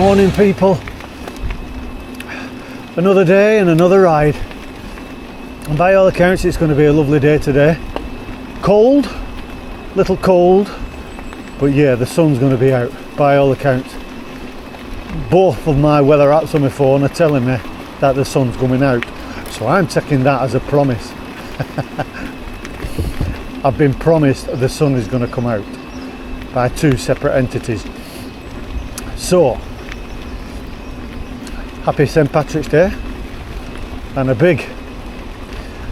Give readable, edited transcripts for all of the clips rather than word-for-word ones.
Morning people, another day and another ride, and by all accounts it's going to be a lovely day today. Cold, little cold, but yeah, the sun's going to be out by all accounts. Both of my weather apps on my phone are telling me that the sun's coming out, so I'm taking that as a promise. I've been promised the sun is going to come out by two separate entities. So happy St. Patrick's Day and a big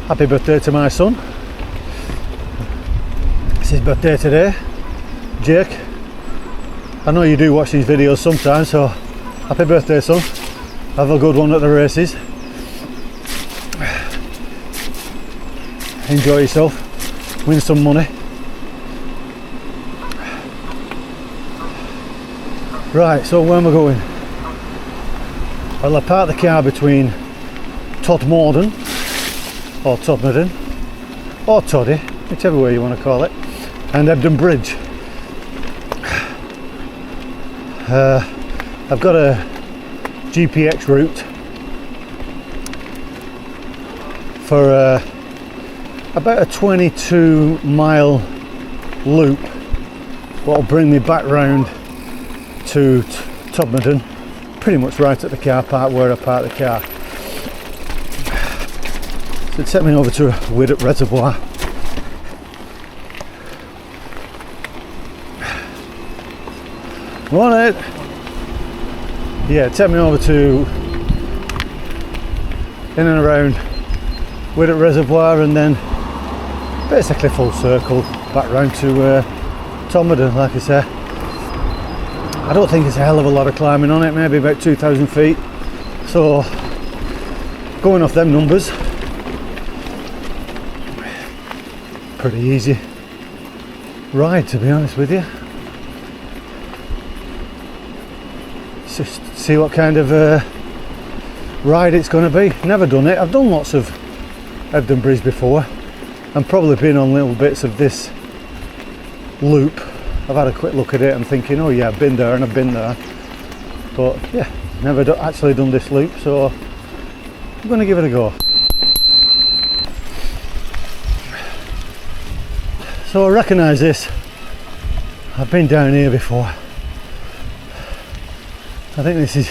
happy birthday to my son. It's his birthday today, Jake. I know you do watch these videos sometimes, so happy birthday, son. Have a good one at the races. Enjoy yourself, win some money. Right, so where am I going? Well, I parked the car between Todmorden or Todmorden or Toddy, whichever way you want to call it, and Ebden Bridge. I've got a GPX route for about a 22-mile loop, what'll bring me back round to Todmorden, pretty much right at the car park where I parked the car. So take me over to Widdop Reservoir. Want it? Yeah, take me over to in and around Widdop Reservoir, and then basically full circle back round to Todmorden, like I say. I don't think it's a hell of a lot of climbing on it, maybe about 2,000 feet. So, going off them numbers, pretty easy ride, to be honest with you. Just see what kind of ride it's going to be. Never done it. I've done lots of Ebden Bridge before, and probably been on little bits of this loop. I've had a quick look at it and thinking, oh yeah, I've been there and I've been there, but yeah, never actually done this loop, so I'm going to give it a go. So I recognise this. I've been down here before. I think this is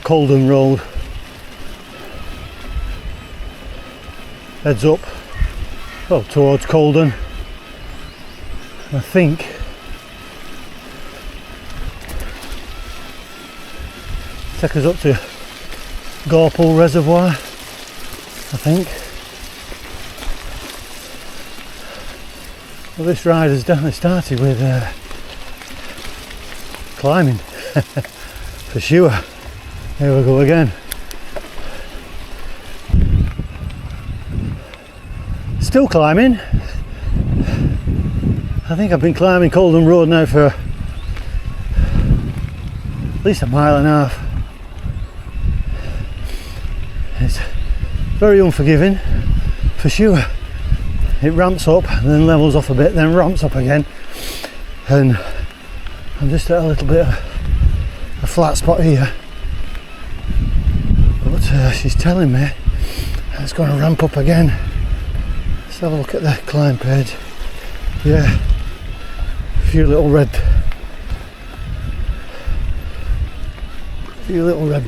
Colden Road. Heads up, well, towards Colden. I think take us up to Gorpal Reservoir, I think. Well, this ride has definitely started with climbing, for sure. Here we go again. Still climbing. I think I've been climbing Colden Road now for at least a mile and a half. It's very unforgiving, for sure. It ramps up and then levels off a bit, then ramps up again, and I'm just at a little bit of a flat spot here. But she's telling me it's going to ramp up again. Let's have a look at the climb page. Yeah. Few little red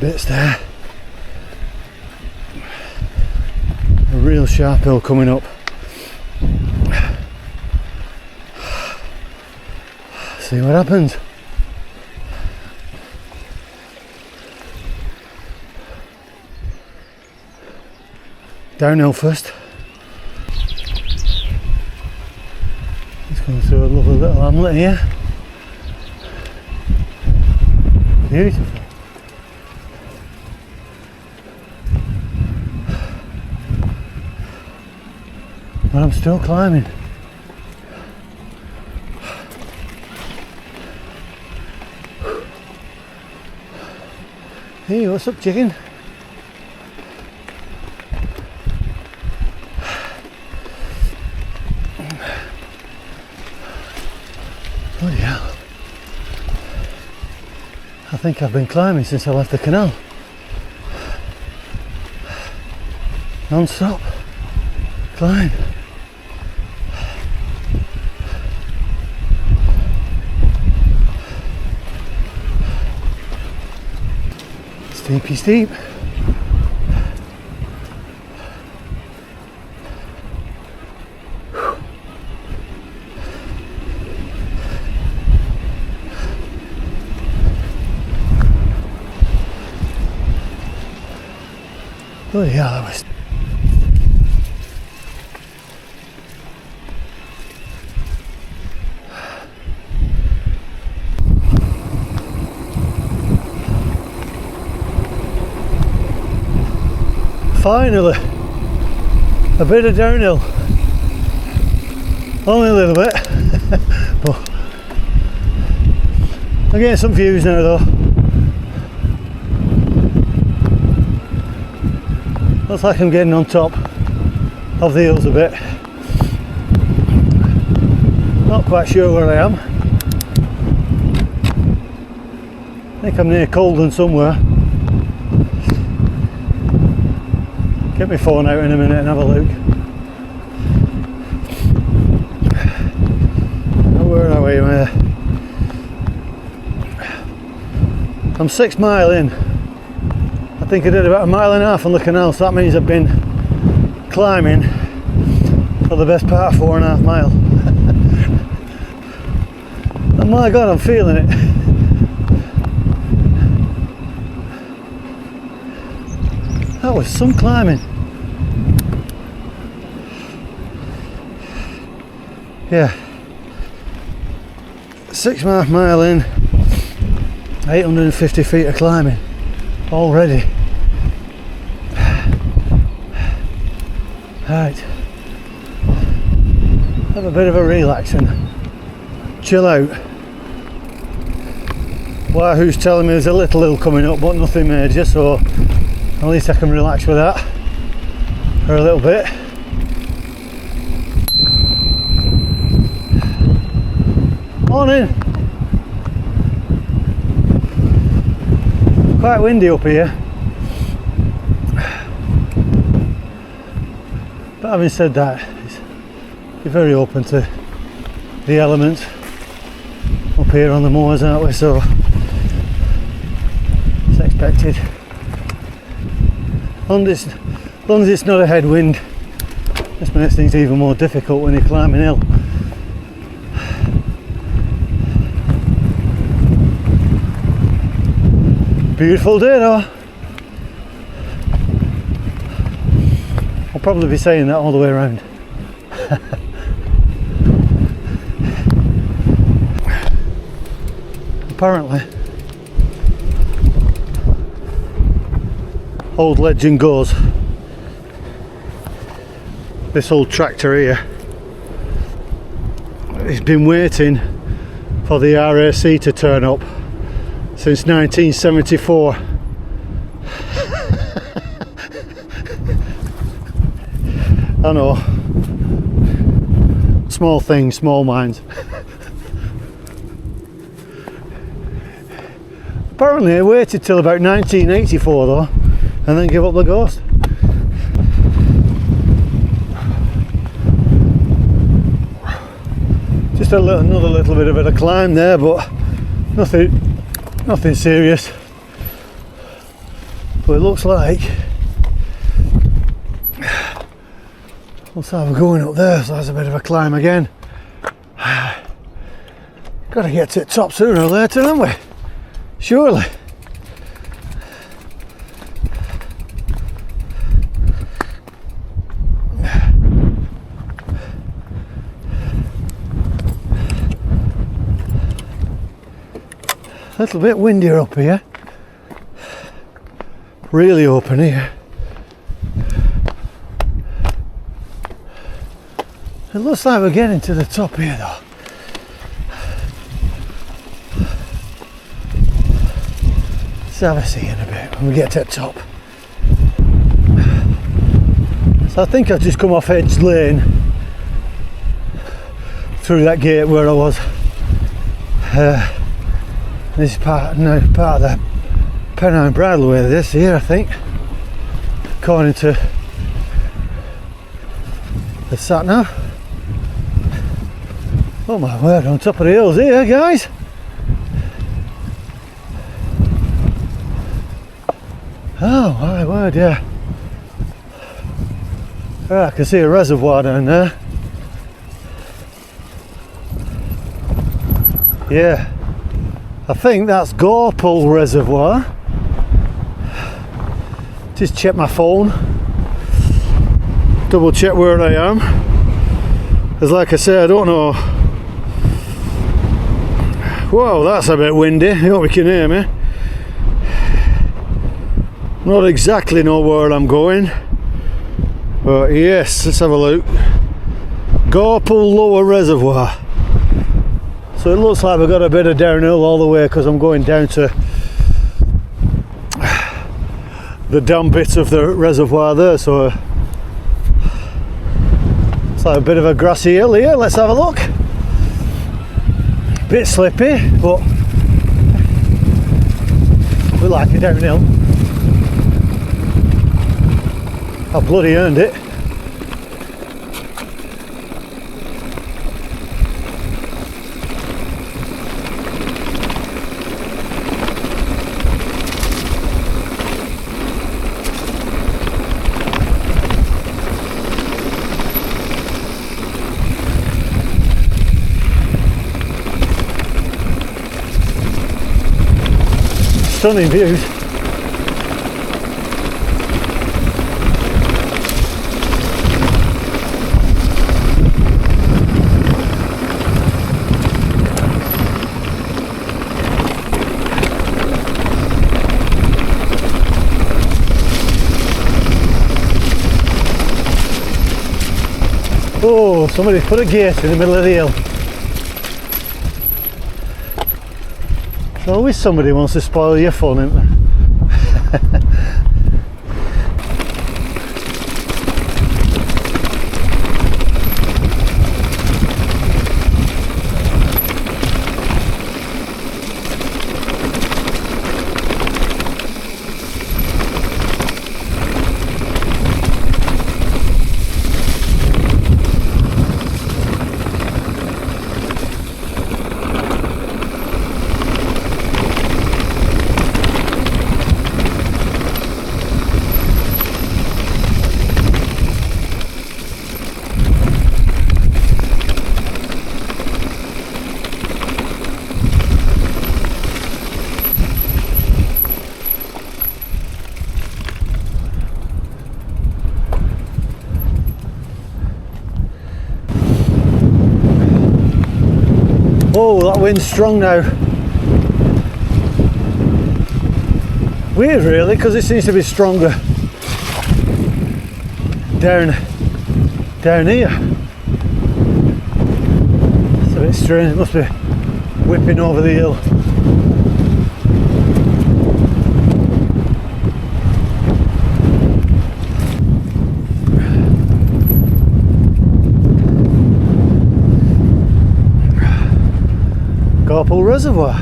bits there. A real sharp hill coming up. See what happens. Downhill first. Going through a lovely little hamlet here. Beautiful. But I'm still climbing. Hey, what's up, chicken? Bloody hell. I think I've been climbing since I left the canal. Non-stop climb. Steepy steep. Bloody hell, that was... Finally, a bit of downhill. Only a little bit, but I'm getting some views now though. Looks like I'm getting on top of the hills a bit. Not quite sure where I am. I think I'm near Colden somewhere. Get my phone out in a minute and have a look. Where are we? I'm 6 miles in. I think I did about 1.5 miles on the canal, so that means I've been climbing for the best part of 4.5 miles. Oh my god, I'm feeling it. That was some climbing. Yeah. 6.5 miles in, 850 feet of climbing already. Right. Have a bit of a relax and chill out. Wahoo's telling me there's a little hill coming up, but nothing major, so at least I can relax with that for a little bit. Morning. Quite windy up here. But having said that, you're very open to the elements up here on the moors, aren't we? So it's expected. As long as it's not a headwind, this makes things even more difficult when you're climbing hill. Beautiful day though. I'll probably be saying that all the way around. Apparently, old legend goes, this old tractor here, he's been waiting for the RAC to turn up since 1974. I know, small things, small minds. Apparently I waited till about 1984 though, and then give up the ghost. Just another little bit of a climb there, but nothing serious. But it looks like we're going up there, so that's a bit of a climb again. Got to get to the top sooner or later, haven't we? Surely. A little bit windier up here. Really open here. It looks like we're getting to the top here though. Let's have a see in a bit when we get to the top. So I think I've just come off Edge Lane through that gate where I was This is part of the Pennine Bridleway this here, I think, according to the sat nav. Oh my word, on top of the hills here, guys. Oh my word, yeah. Oh, I can see a reservoir down there. Yeah, I think that's Gorpal Reservoir. Just check my phone, double check where I am, because like I say, I don't know. Whoa, that's a bit windy. I hope you can hear me. Not exactly know where I'm going, but yes, let's have a look. Gorpal Lower Reservoir. So it looks like we've got a bit of downhill all the way, because I'm going down to the damn bit of the reservoir there, so it's like a bit of a grassy hill here. Let's have a look. Bit slippy, but we like it downhill. I bloody earned it. Stunning views. Oh, somebody put a gate in the middle of the hill. There's always somebody who wants to spoil your fun, isn't there? Oh, that wind's strong now. Weird really, because it seems to be stronger down here. It's a bit strange, it must be whipping over the hill. Gorpal Reservoir.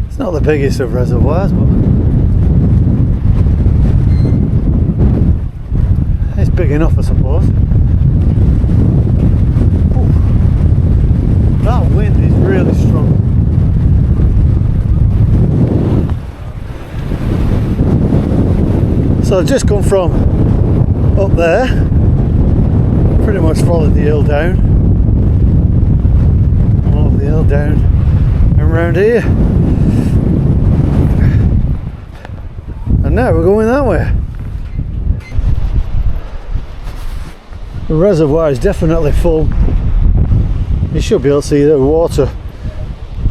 It's not the biggest of reservoirs, but it's big enough, I suppose. Ooh, that wind is really strong. So I've just come from up there. Pretty much followed the hill down, all over the hill down and round here, and now we're going that way. The reservoir is definitely full. You should be able to see the water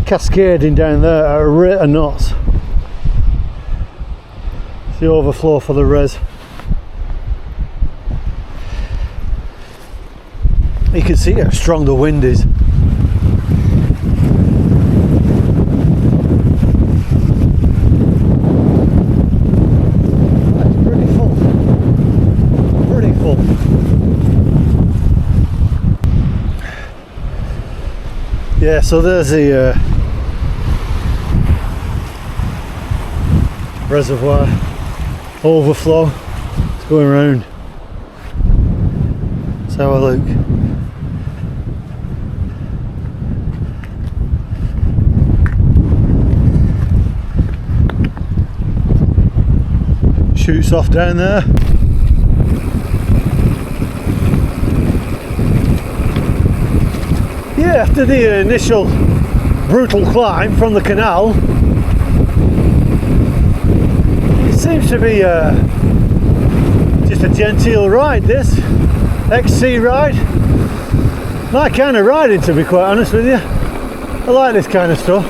cascading down there at a rate of knots. It's the overflow for the res. You can see how strong the wind is. That's pretty full. Pretty full. Yeah, so there's the reservoir overflow. It's going round. Let's have a look. Shoots off down there. Yeah, after the initial brutal climb from the canal, it seems to be just a genteel ride, this XC ride. My kind of riding, to be quite honest with you. I like this kind of stuff.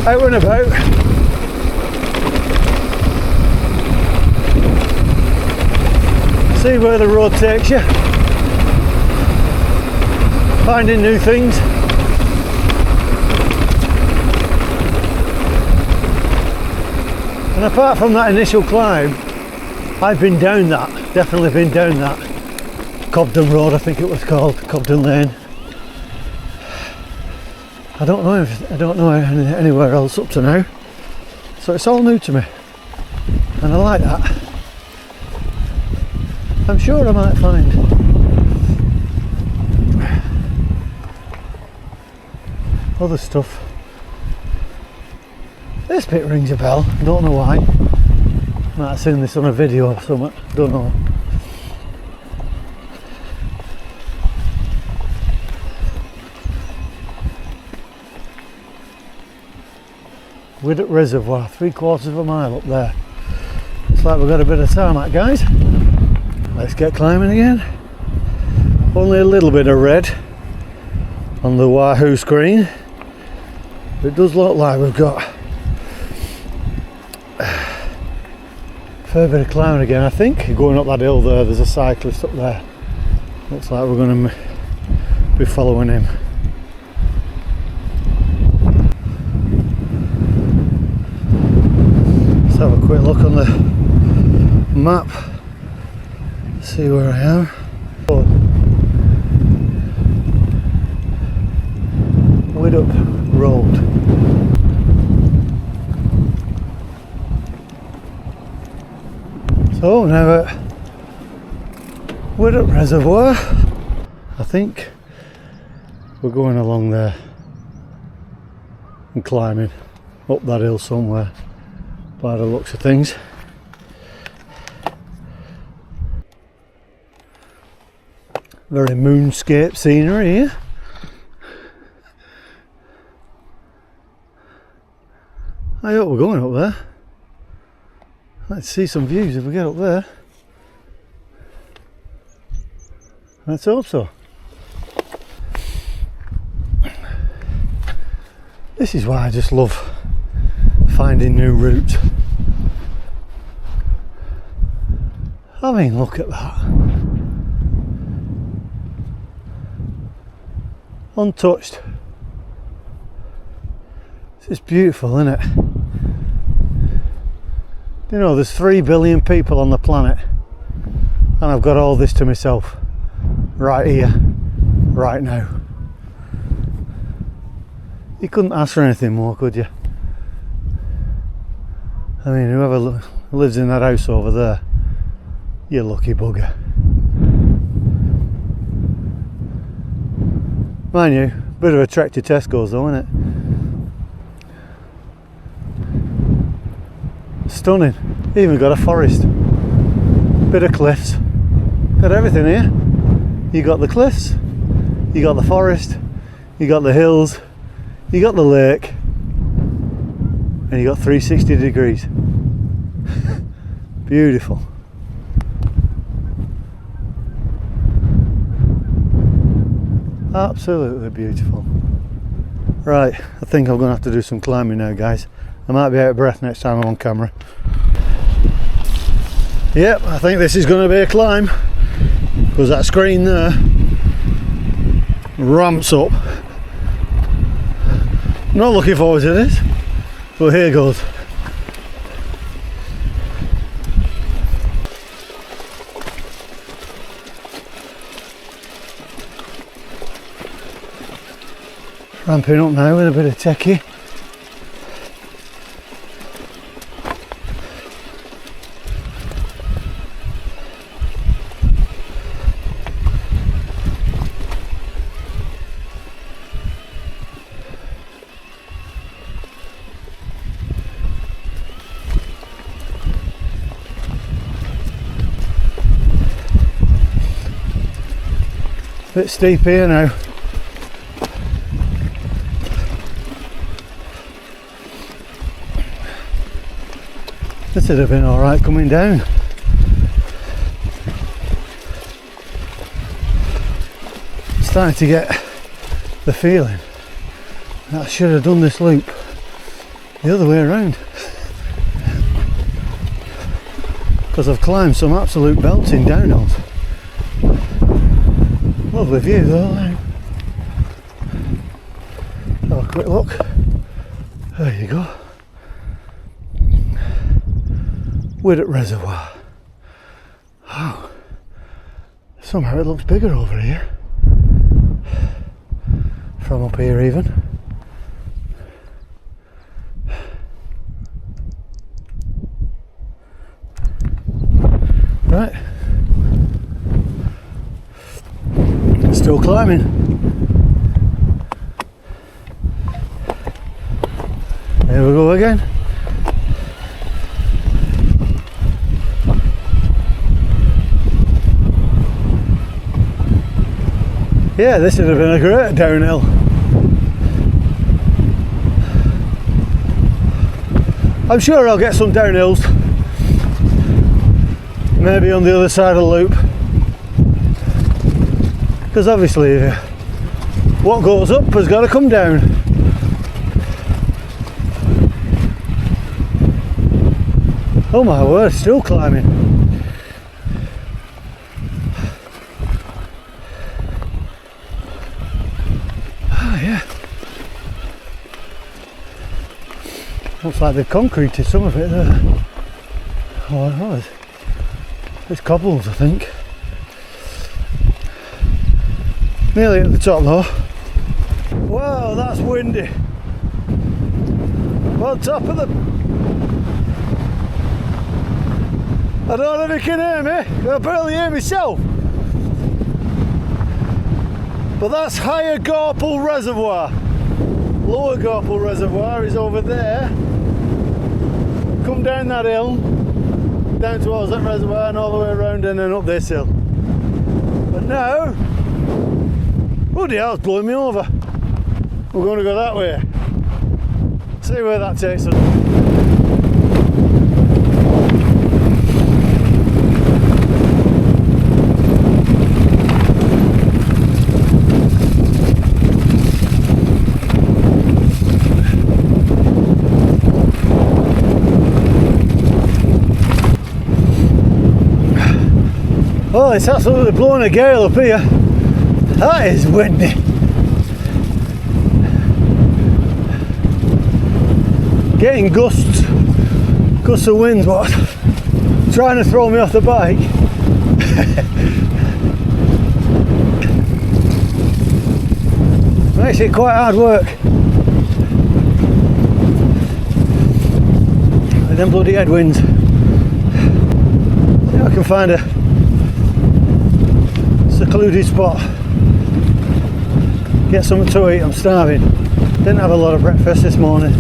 Out and about. See where the road takes you. Finding new things. And apart from that initial climb, I've been down that, definitely been down that Cobden Road, I think it was called, Cobden Lane. I don't know anywhere else up to now, so it's all new to me, and I like that. I'm sure I might find other stuff. This bit rings a bell, don't know why. Might have seen this on a video or something, don't know. Widdop Reservoir, 3/4 of a mile up there. Looks like we've got a bit of tarmac, guys. Let's get climbing again. Only a little bit of red on the Wahoo screen. It does look like we've got a fair bit of climbing again, I think. Going up that hill there, there's a cyclist up there. Looks like we're going to be following him. Let's have a quick look on the map. See where I am. Widdop Road. So now at Widdop Reservoir, I think we're going along there and climbing up that hill somewhere by the looks of things. Very moonscape scenery here. I hope we're going up there. Let's see some views if we get up there. Let's hope so. This is why I just love finding new routes. I mean, look at that. Untouched. This is beautiful, isn't it? You know, there's 3 billion people on the planet, and I've got all this to myself right here, right now. You couldn't ask for anything more, could you? I mean, whoever lives in that house over there, you lucky bugger. Mind you, bit of a trek to Tesco's though, isn't it? Stunning. Even got a forest. Bit of cliffs. Got everything here. You got the cliffs, you got the forest, you got the hills, you got the lake, and you got 360 degrees. Beautiful. Absolutely beautiful. Right, I think I'm going to have to do some climbing now, guys. I might be out of breath next time I'm on camera. Yep, I think this is going to be a climb, because that screen there ramps up. Not looking forward to this, but here goes. Ramping up now with a bit of techie. Bit steep here now. This would have been alright coming down. Starting to get the feeling that I should have done this loop the other way around. Because I've climbed some absolute belting downhills. Lovely view though. Have a quick look. There you go. Widdop Reservoir. Oh, somehow it looks bigger over here. From up here even. Right. Still climbing. Here we go again. Yeah, this would have been a great downhill. I'm sure I'll get some downhills. Maybe on the other side of the loop. Because obviously what goes up has got to come down. Oh my word, still climbing. Oh yeah. Looks like they've concreted some of it there. Oh, it's cobbles, I think. Nearly at the top though. Wow, that's windy. On top of the... I don't know if you can hear me. I barely hear myself. But that's higher Gorpal Reservoir. Lower Gorpal Reservoir is over there. Come down that hill, down towards that reservoir and all the way around and then up this hill. But now, bloody hell, it's blowing me over. We're going to go that way. See where that takes us. Oh, it's absolutely blowing a gale up here. That is windy. Getting gusts of wind, what? Trying to throw me off the bike. Makes it quite hard work. With them bloody headwinds. See if I can find a secluded spot. Get something to eat, I'm starving. Didn't have a lot of breakfast this morning.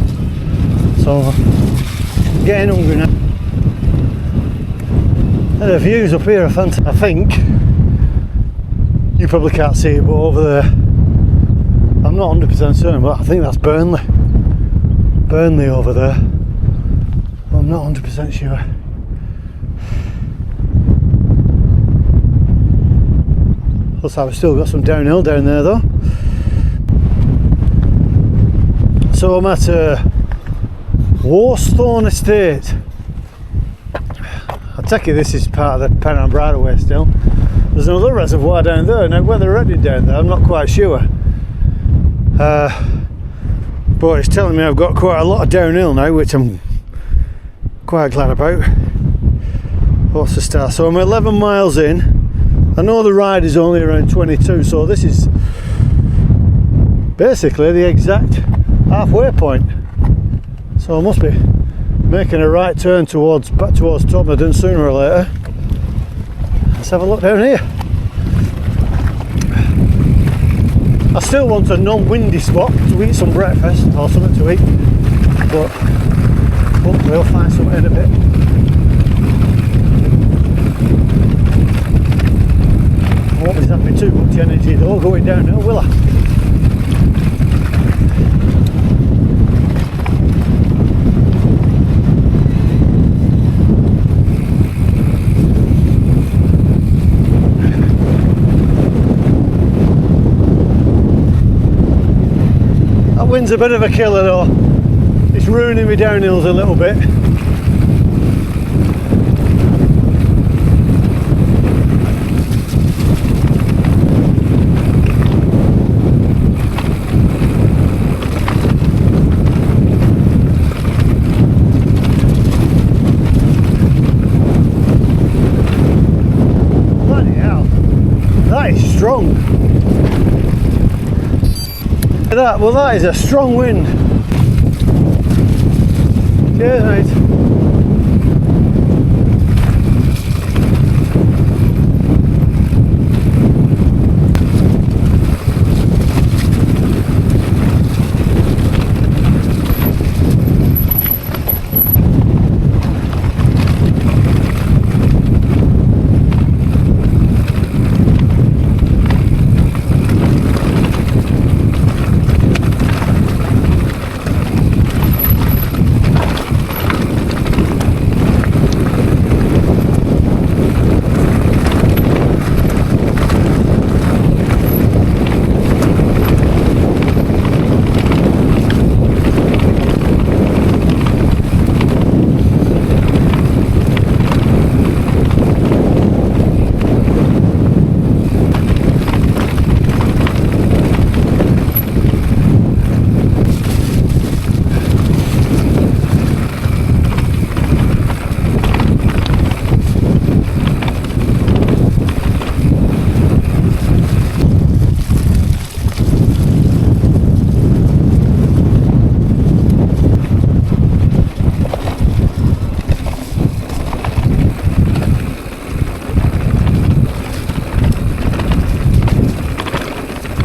So I'm getting hungry now. And the views up here are fantastic. I think you probably can't see it, but over there, I'm not 100% certain, but I think that's Burnley over there. I'm not 100% sure. Looks like we've still got some downhill down there though. So I'm at Warstone Estate. I take it this is part of the Pen and Bridleway still. There's another reservoir down there. Now whether they're headed down there, I'm not quite sure. But it's telling me I've got quite a lot of downhill now, which I'm quite glad about. What's the start? So I'm 11 miles in. I know the ride is only around 22, so this is basically the exact halfway point. So I must be making a right turn back towards Todmorden sooner or later. Let's have a look down here. I still want a non-windy spot to eat some breakfast or something to eat, but hopefully I'll find something in a bit. I won't be having too much energy though going downhill, will I? That wind's a bit of a killer though. It's ruining me downhills a little bit. Bloody hell, that is strong. That is a strong wind. Cheers, mate.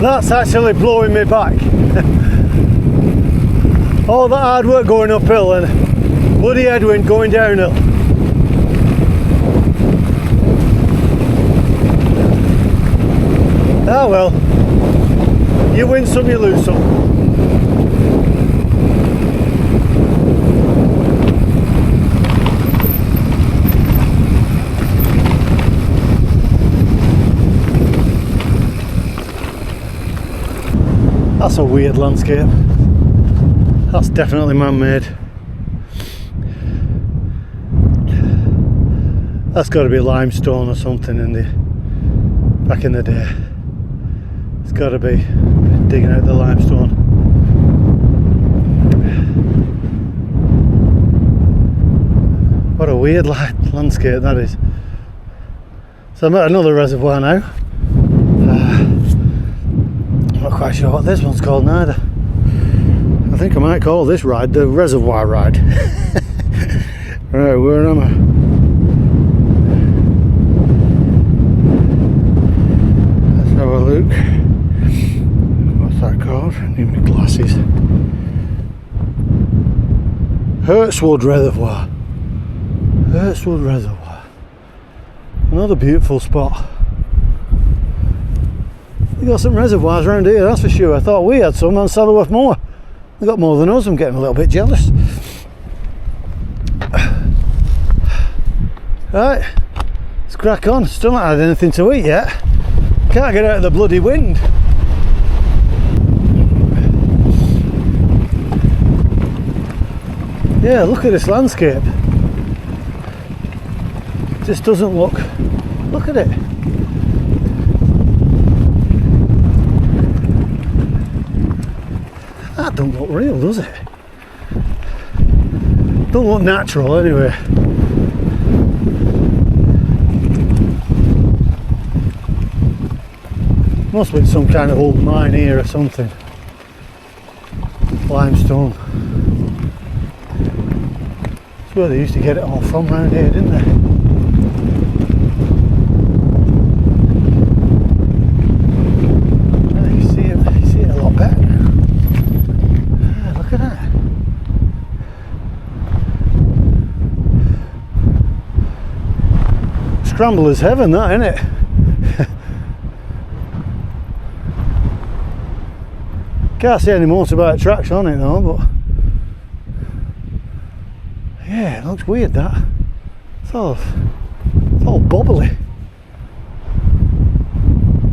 That's actually blowing me back. All that hard work going uphill and bloody headwind going downhill. Ah well, you win some, you lose some. That's a weird landscape. That's definitely man-made. That's got to be limestone or something back in the day. It's got to be digging out the limestone. What a weird landscape that is. So I'm at another reservoir now. Not quite sure what this one's called neither. I think I might call this ride the reservoir ride. Right, where am I? Let's have a look. What's that called? I need my glasses. Hurtswood Reservoir. Hurtswood Reservoir. Another beautiful spot. We got some reservoirs around here, that's for sure. I thought we had some on Saddleworth Moor. They got more than us. I'm getting a little bit jealous. Right, let's crack on. Still not had anything to eat yet. Can't get out of the bloody wind. Yeah, look at this landscape. It just doesn't look at it. That don't look real, does it? Don't look natural anyway. Must be some kind of old mine here or something. limestone. That's where they used to get it all from round here, didn't they? Oh, you see it a lot better now. Ah, look at that. Scrambler's heaven, that, isn't it? Can't see any motorbike tracks on it though, but yeah, it looks weird that. It's all bubbly.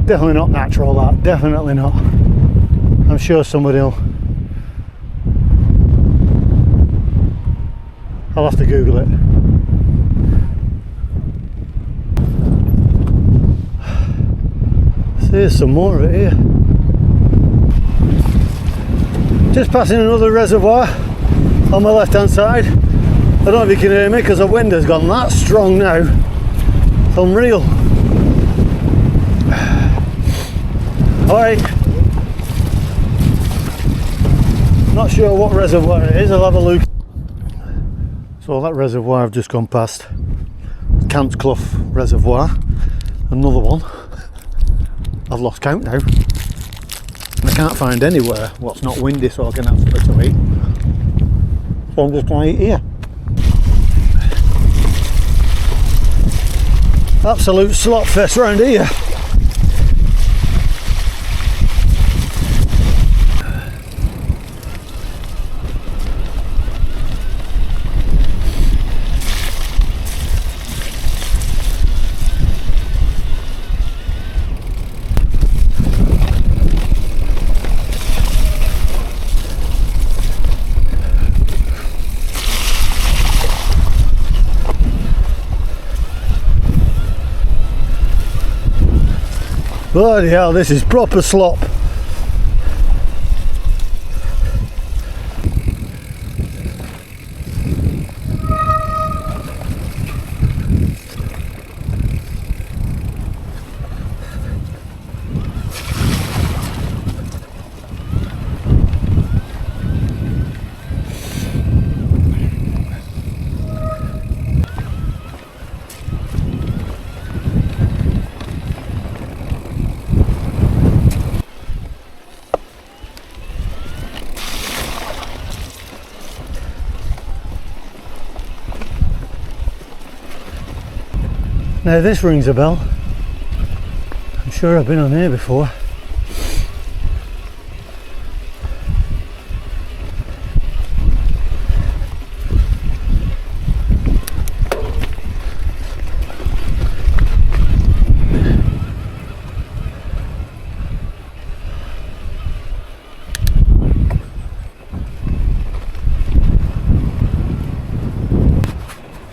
Definitely not natural, that, definitely not. I'm sure somebody will. I'll have to Google it. So here's some more of it here. Just passing another reservoir on my left hand side. I don't know if you can hear me because the wind has gone that strong now. It's unreal. Alright. Not sure what reservoir it is, I'll have a look. So that reservoir I've just gone past, Camps Clough Reservoir. Another one. I've lost count now. I can't find anywhere what's not windy, so I can have something to eat. So I'm just going to eat here. Absolute slot fest round here. Bloody hell, this is proper slop. Now this rings a bell. I'm sure I've been on here before.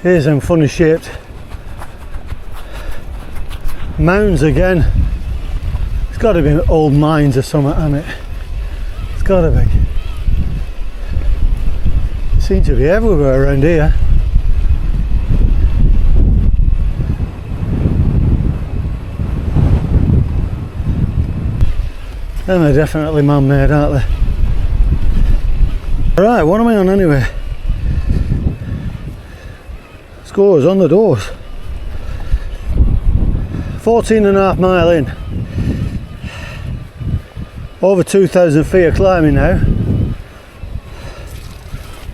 Here's some funny shaped mounds again. It's got to be old mines or something, hasn't it? It's got to be. Seem to be everywhere around here. Them are definitely man-made, aren't they? Right, what am I on anyway? Scores on the doors. 14.5 mile in. Over 2,000 feet of climbing now.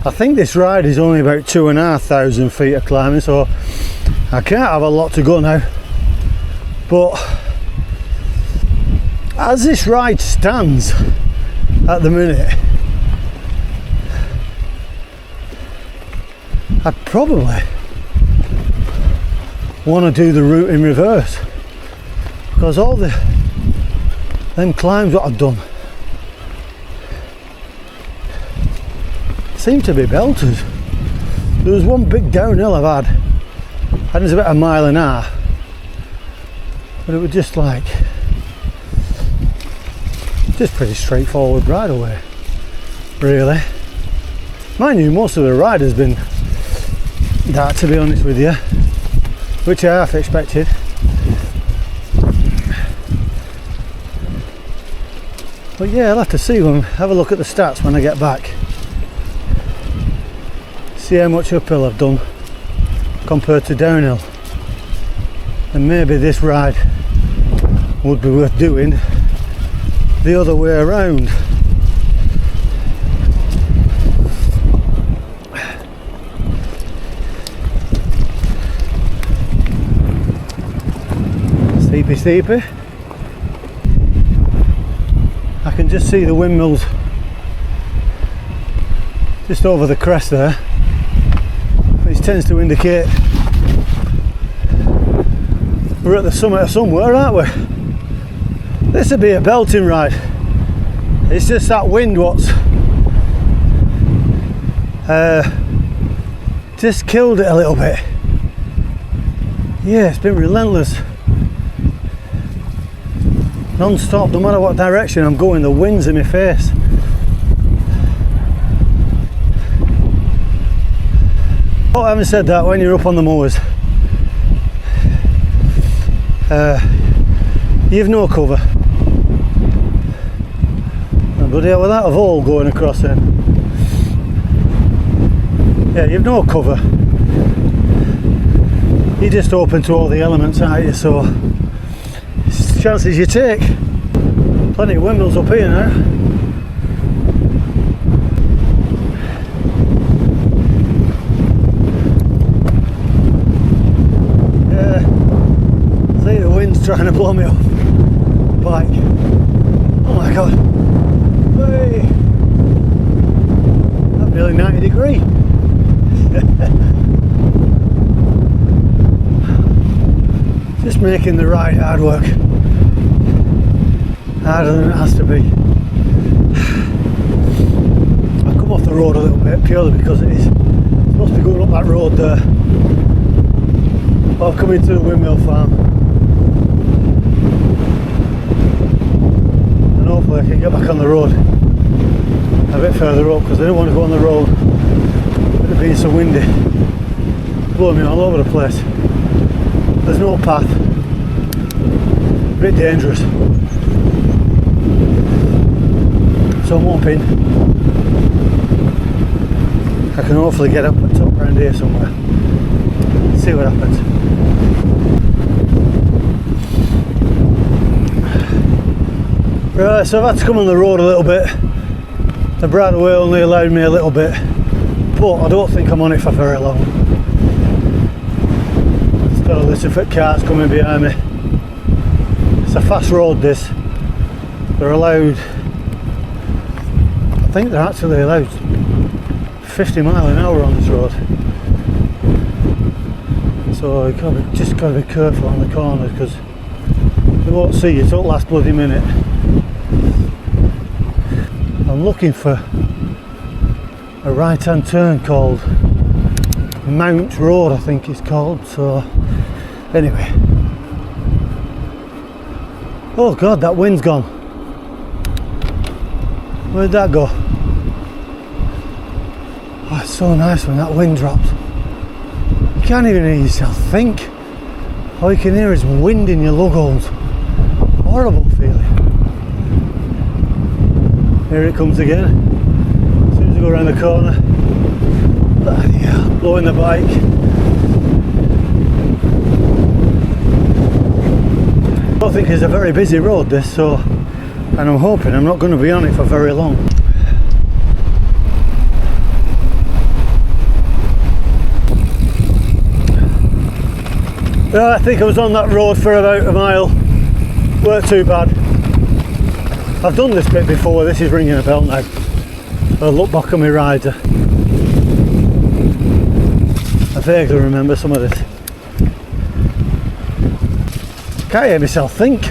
I think this ride is only about 2,500 feet of climbing, so I can't have a lot to go now. But as this ride stands at the minute, I probably want to do the route in reverse, because all them climbs that I've done seem to be belters. There was one big downhill I've had, and it was about 1.5 miles, but it was just like, just pretty straightforward ride away, really. Mind you, most of the ride has been that, to be honest with you, which I half expected. But yeah, I'll have to see when have a look at the stats when I get back. See how much uphill I've done compared to downhill. And maybe this ride would be worth doing the other way around. Steepy. I can just see the windmills just over the crest there, which tends to indicate we're at the summit of somewhere, aren't we? This would be a belting ride. It's just that wind what's just killed it a little bit. Yeah, it's been relentless. Non-stop, no matter what direction I'm going, the wind's in my face. Oh, having said that, when you're up on the moors, you've no cover. But yeah, without a hole going across it, yeah, you've no cover. You're just open to all the elements, aren't you? So chances you take. Plenty of windmills up here now. Yeah, see the wind's trying to blow me off the bike. Oh my god. Hey. That's nearly 90 degrees. Just making the ride hard work. Harder than it has to be. I come off the road a little bit purely because it is supposed to be going up that road there. But I've come into the windmill farm. And hopefully I can get back on the road a bit further up because I don't want to go on the road with it being so windy. Blowing me all over the place. There's no path. A bit dangerous. So I'm hoping I can hopefully get up at top around here somewhere. See what happens. Right, so I've had to come on the road a little bit. The bridleway only allowed me a little bit, but I don't think I'm on it for very long. It's got a listen for cars coming behind me. It's a fast road this. They're allowed, I think they're actually allowed 50 mile an hour on this road. So you just got to be careful on the corners because they won't see you till the last bloody minute. I'm looking for a right hand turn called Mount Road, I think it's called. So anyway. Oh god, that wind's gone. Where'd that go? Oh, it's so nice when that wind drops. You can't even hear yourself think. All you can hear is wind in your lug holes. Horrible feeling. Here it comes again. As soon as I go around the corner. Bloody hell, blowing the bike. I don't think it's a very busy road this, so, and I'm hoping I'm not going to be on it for very long. Well, I think I was on that road for about a mile. Weren't too bad. I've done this bit before, this is ringing a bell now. I'll look back on my rider. I vaguely remember some of this. Can't hear myself think.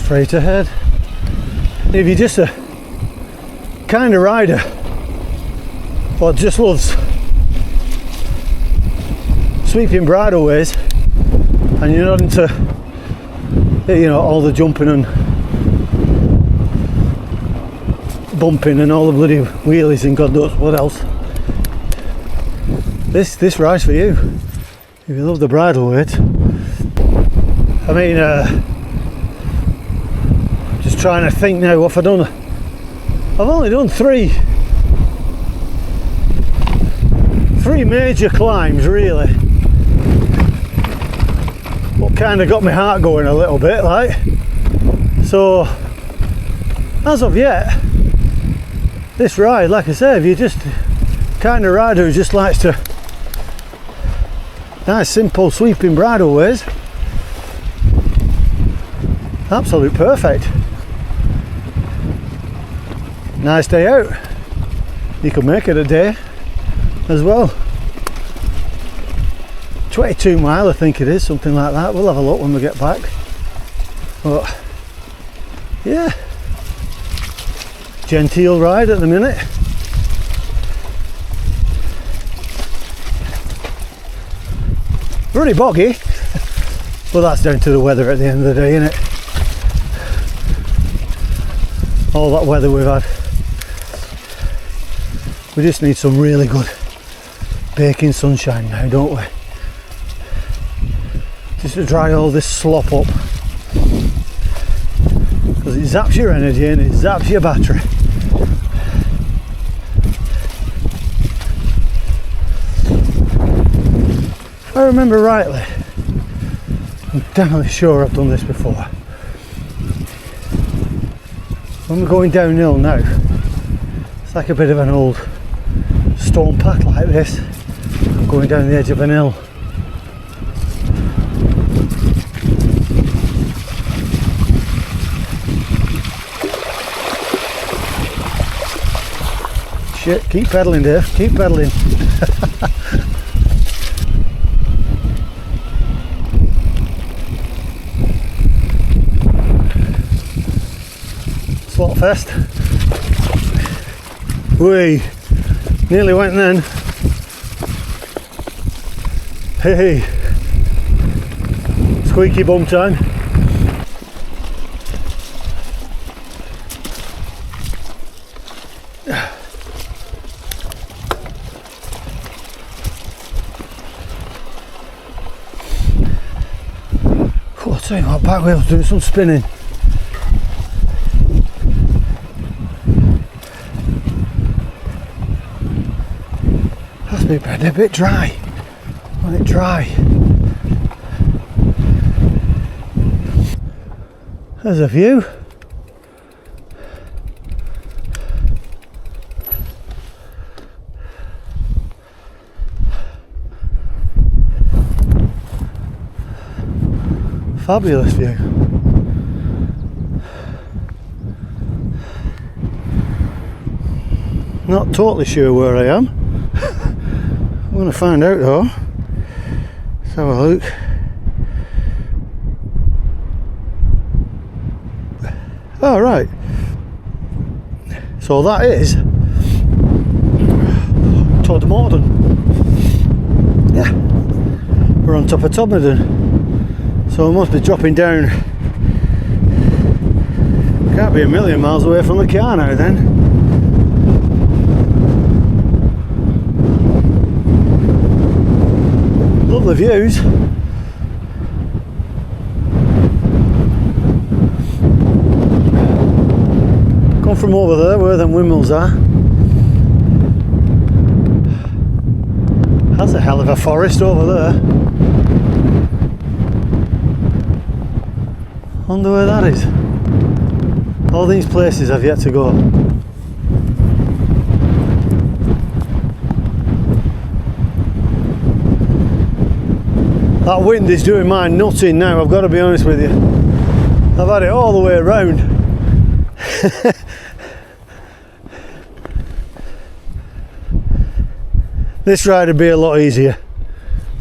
straight ahead. If you're just a kind of rider or just loves sweeping bridleways and you're not into, you know, all the jumping and bumping and all the bloody wheelies and God knows what else, this ride's for you. If you love the bridle weight. I mean, just trying to think now what I've done. I've only done three major climbs really. What kind of got my heart going a little bit, like. So, as of yet, this ride, like I said, if you're just kind of rider who just likes to nice simple sweeping bridleways, absolute perfect. Nice day out. You could make it a day as well. 22 mile I think it is, something like that. We'll have a look when we get back. But yeah, genteel ride at the minute. Really boggy, but that's down to the weather at the end of the day, isn't it? All that weather we've had. We just need some really good baking sunshine now, don't we? Just to dry all this slop up. Because it zaps your energy and it zaps your battery. If I remember rightly, I'm definitely sure I've done this before. When we're going downhill now, it's like a bit of an old stone path like this. I'm going down the edge of an hill. Shit, keep pedalling, Dave, keep pedalling. Slot fest. Whee! Nearly went then. Hey! Squeaky bum time. Oh, I'll tell you what, back wheels do some spinning. A bit dry. I want it dry. There's a view. Fabulous view. Not totally sure where I am. I'm going to find out though. Let's have a look. Oh right. So that is Todmorden. Yeah. We're on top of Todmorden. So I must be dropping down. Can't be a million miles away from the car now then. Lovely views. Come from over there where them windmills are. That's a hell of a forest over there. Wonder where that is. All these places I've yet to go. That wind is doing my nutting now, I've got to be honest with you. I've had it all the way around. This ride would be a lot easier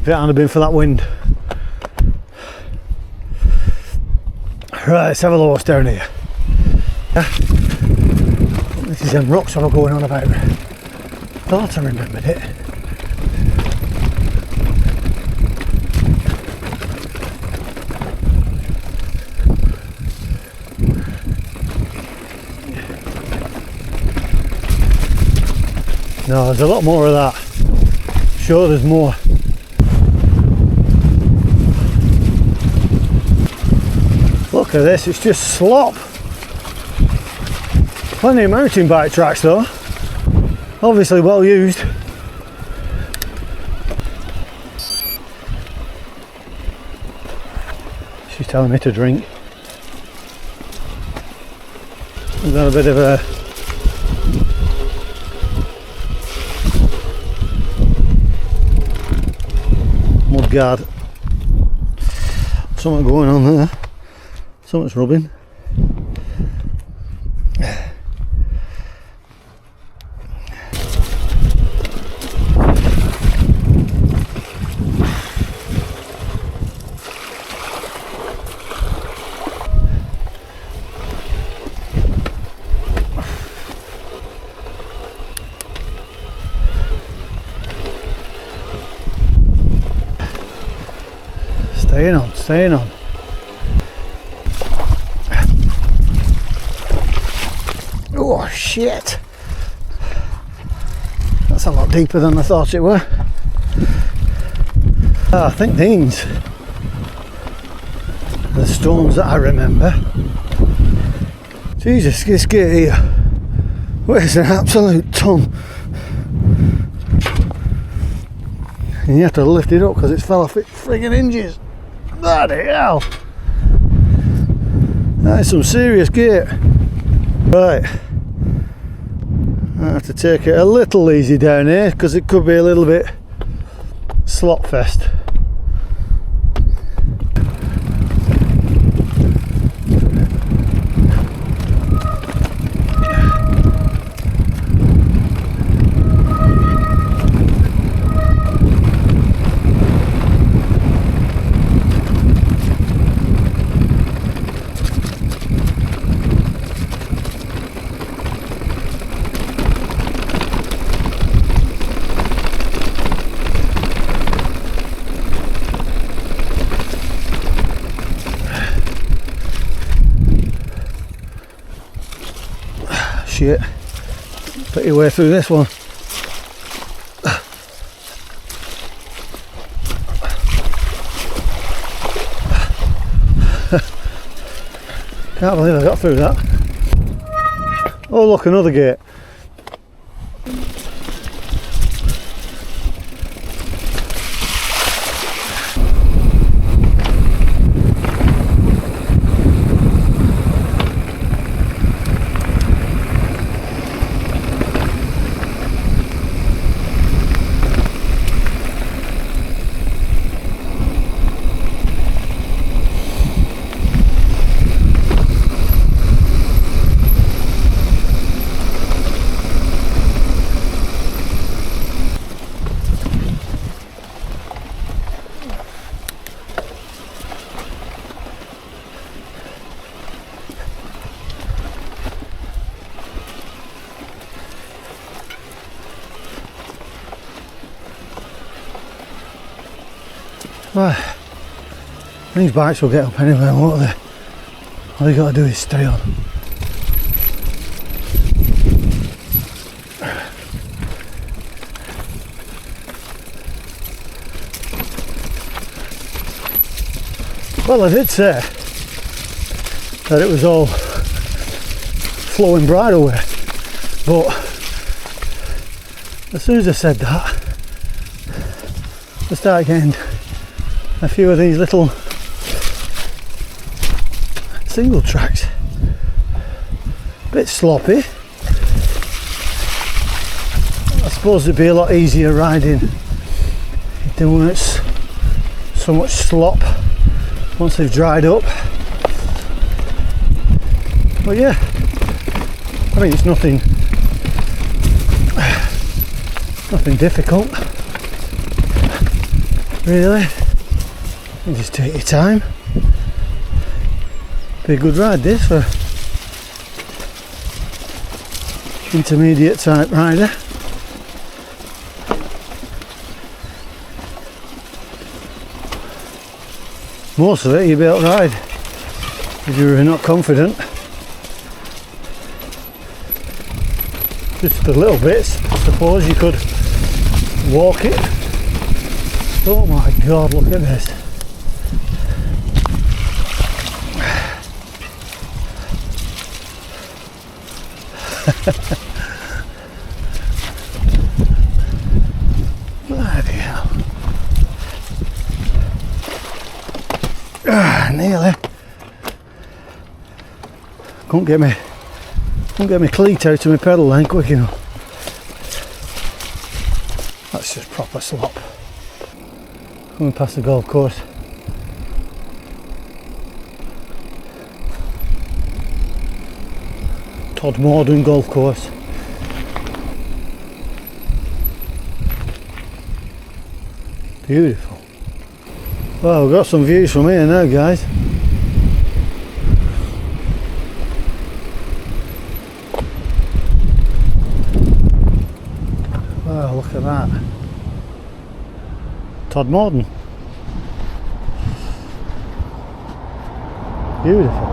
if it hadn't been for that wind. Right, let's have a look what's down here. Yeah. This is them rocks I was going on about. Thought I remembered it. No, there's a lot more of that. Sure, there's more. Look at this, it's just slop. Plenty of mountain bike tracks though. Obviously well used. She's telling me to drink. We've got a bit of a mud guard. Something going on there. Something's rubbing. Staying on, staying on. Oh shit! That's a lot deeper than I thought it were. I think these are the stones that I remember. Jesus, this gate here. Where's an absolute ton? And you have to lift it up because it's fell off its friggin' hinges. Bloody hell! That is some serious gate. Right. I have to take it a little easy down here because it could be a little bit slot fest. Shit, put your way through this one. Can't believe I got through that. Oh look, another gate. Right, these bikes will get up anyway, won't they? All you got to do is stay on. Well, I did say that it was all flowing bridleway, but as soon as I said that, I started getting a few of these little single tracks. Bit sloppy. I suppose it'd be a lot easier riding if there weren't so much slop once they've dried up. But yeah, I mean it's nothing difficult really. You just take your time. Be a good ride this for intermediate type rider. Most of it you'll be able to ride if you're not confident. Just the little bits, I suppose you could walk it. Oh my god, look at this. Bloody hell. Nearly. Couldn't get my cleat out of my pedal then quick enough. That's just proper slop. Coming past the golf course. Todmorden golf course. Beautiful. Well, we've got some views from here now, guys. Wow, look at that. Todmorden. Beautiful.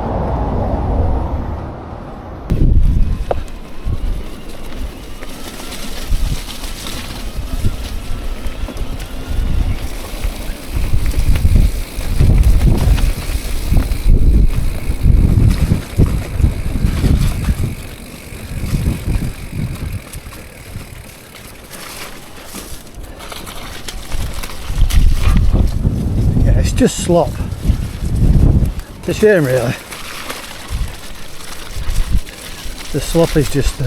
Just slop. It's a shame really. The slop is just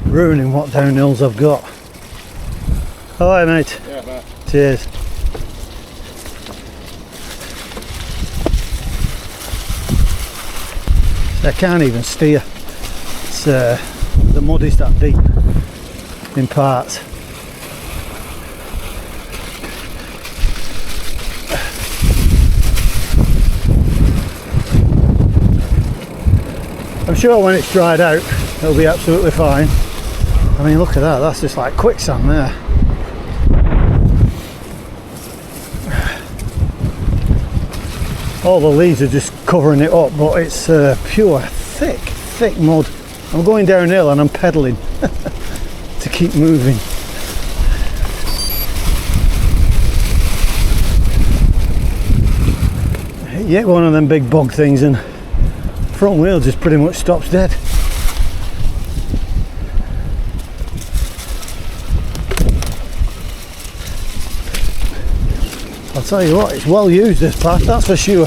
ruining what downhills I've got. Oh, hi mate. Yeah, mate. Cheers. I can't even steer. It's the mud is that deep in parts. I'm sure when it's dried out it'll be absolutely fine. I mean, look at that, that's just like quicksand there. All the leaves are just covering it up, but it's pure thick mud. I'm going downhill and I'm pedalling to keep moving. You hit one of them big bog things and front wheel just pretty much stops dead. I'll tell you what, it's well used this path, that's for sure.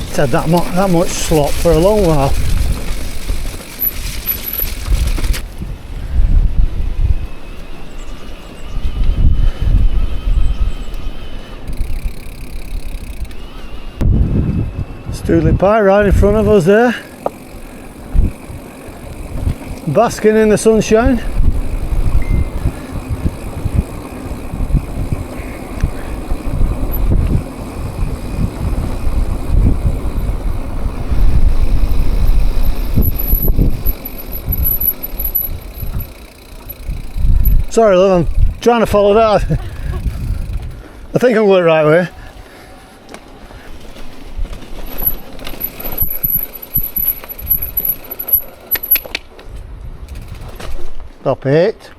It's had that much slop for a long while. Stoodley Pie right in front of us there, basking in the sunshine. Sorry love, I'm trying to follow that. I think I'm going the right way. Stop it.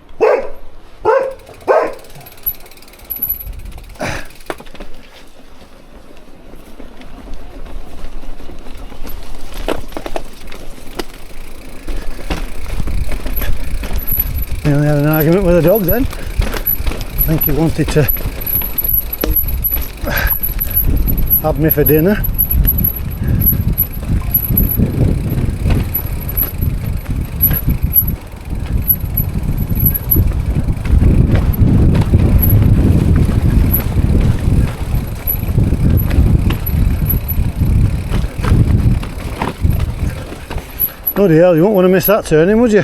Nearly had an argument with a dog then. I think he wanted to have me for dinner. Bloody hell, you won't want to miss that turning, would you?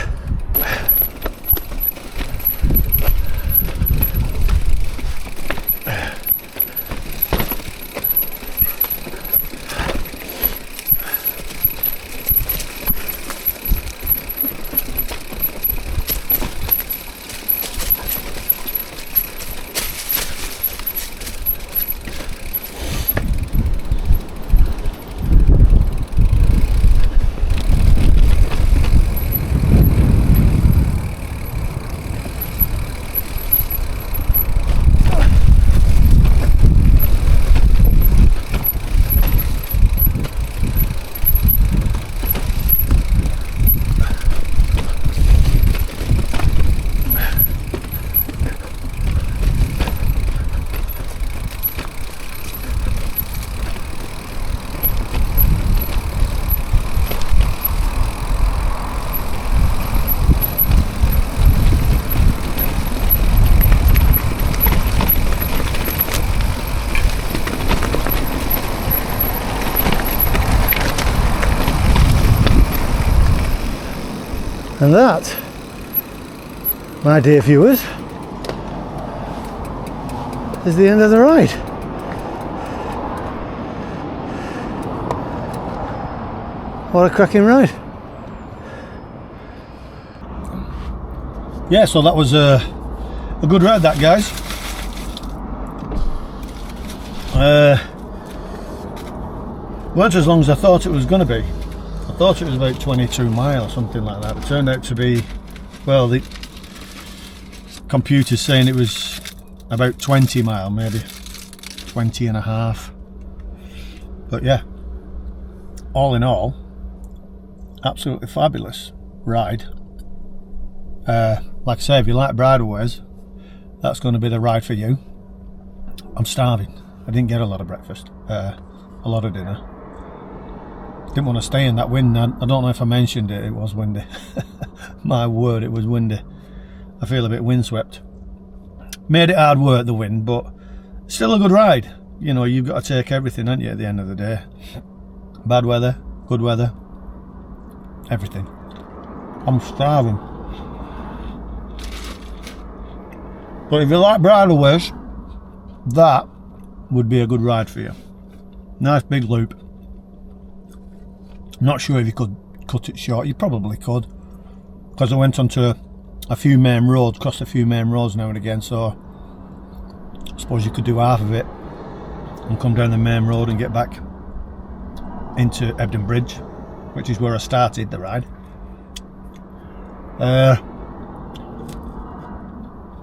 And that, my dear viewers, is the end of the ride. What a cracking ride. Yeah, so that was a good ride, that, guys. Weren't as long as I thought it was going to be. I thought it was about 22 miles or something like that. It turned out to be, well, the computer's saying it was about 20 mile, maybe 20 and a half. But yeah, all in all, absolutely fabulous ride. Like I say, if you like bridleways, that's going to be the ride for you. I'm starving. I didn't get a lot of breakfast, a lot of dinner. Didn't want to stay in that wind. I don't know if I mentioned it, it was windy. My word, it was windy. I feel a bit windswept. Made it hard work, the wind, but still a good ride. You know, you've got to take everything, haven't you, at the end of the day. Bad weather, good weather, everything. I'm starving. But if you like bridleways, that would be a good ride for you. Nice big loop. Not sure if you could cut it short. You probably could, because I went onto a few main roads, crossed a few main roads now and again, so I suppose you could do half of it and come down the main road and get back into Ebden Bridge, which is where I started the ride.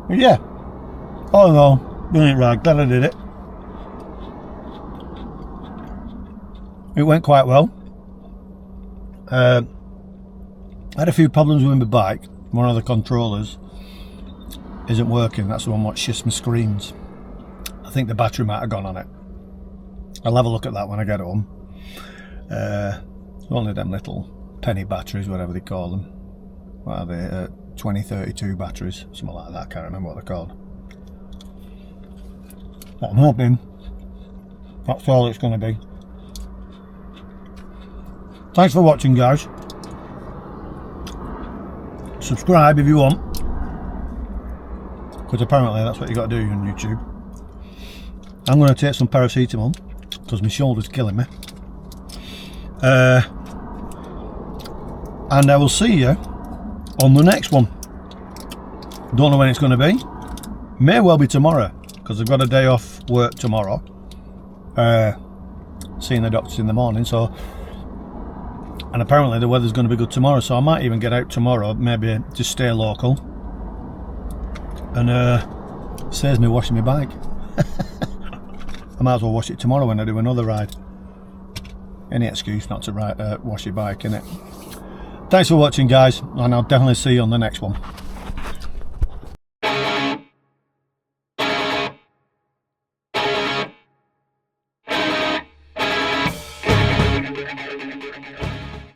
Yeah, all in all, brilliant ride. Glad I did it. It went quite well. I had a few problems with my bike. One of the controllers isn't working. That's the one what shifts my screens. I think the battery might have gone on it. I'll have a look at that when I get home. Only them little penny batteries, whatever they call them. What are they? 2032 batteries, something like that. I can't remember what they're called. But I'm hoping that's all it's going to be. Thanks for watching, guys. Subscribe if you want, because apparently that's what you got to do on YouTube. I'm going to take some paracetamol because my shoulder's killing me. And I will see you on the next one. Don't know when it's going to be. May well be tomorrow, because I've got a day off work tomorrow. Seeing the doctors in the morning, so. And apparently the weather's going to be good tomorrow, so I might even get out tomorrow, maybe just stay local. And saves me washing my bike. I might as well wash it tomorrow when I do another ride. Any excuse not to wash your bike, innit? Thanks for watching, guys, and I'll definitely see you on the next one.